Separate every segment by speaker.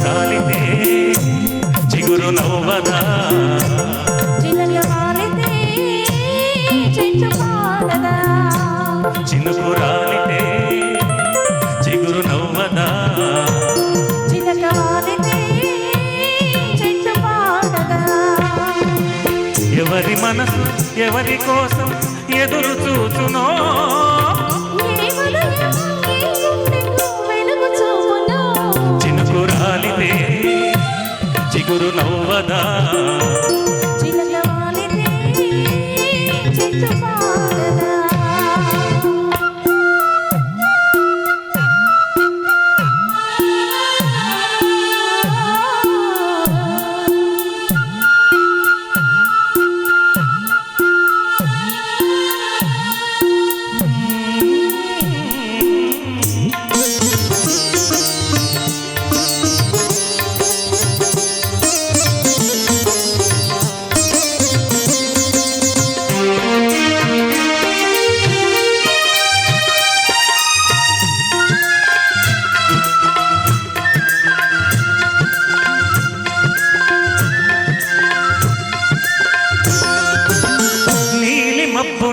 Speaker 1: రాలితే చిగురు నవ్వదా, చినుకు రాలితే చిగురు నవ్వదా, ఎవరి మనసు ఎవరి కోసం ఎదురు చూచునో, చినుకు రాలితే చిగురు నవ్వదా,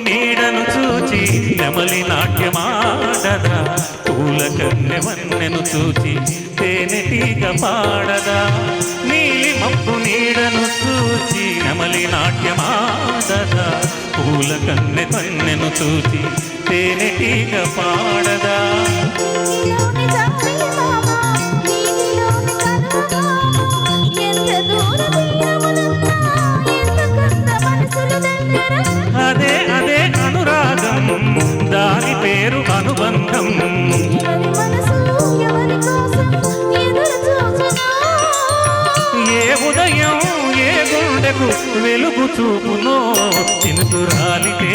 Speaker 1: నీడను చూచి నెమలి నాట్యమాడదా, పూల కన్నె వన్నెను చూచి తేనెటీగ పాడదా, నీలి మబ్బు నీడను చూచి నెమలి నాట్యమాడదా, పూల కన్నె వన్నెను చూచి తేనెటీగ పాడదా, అదే అదే అనురాగం, దాని పేరు అనుబంధం, ఏ ఉదయం ఏ గుండెకు వెలుగు చూపునో, చినుకు రాలితే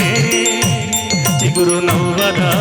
Speaker 1: చిగురు నవ్వదా,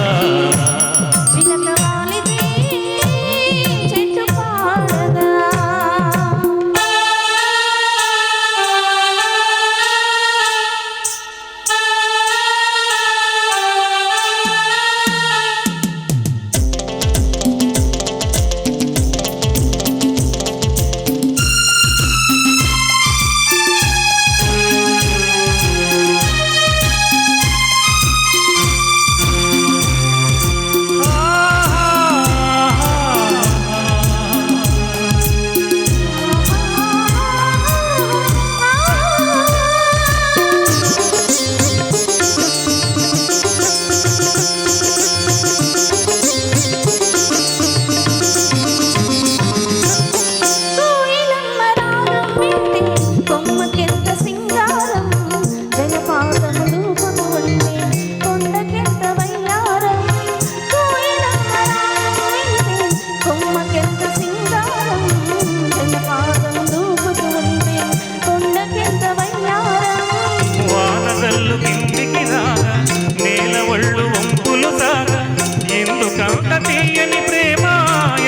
Speaker 1: తీయని ప్రేమ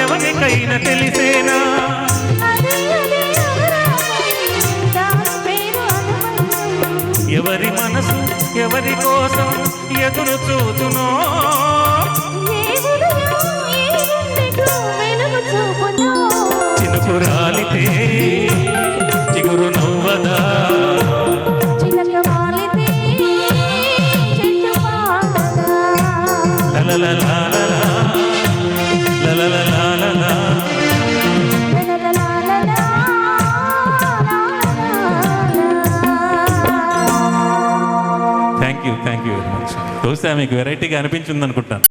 Speaker 1: ఎవరికైనా తెలిసేనా, ఎవరి మనసు ఎవరి కోసం ఎదురు చూచునో, చినుకు రాలితే చిగురు నవ్వదా, థ్యాంక్ యూ వెరీ మచ్. బహుశా మీకు వెరైటీగా అనిపించింది అనుకుంటాను.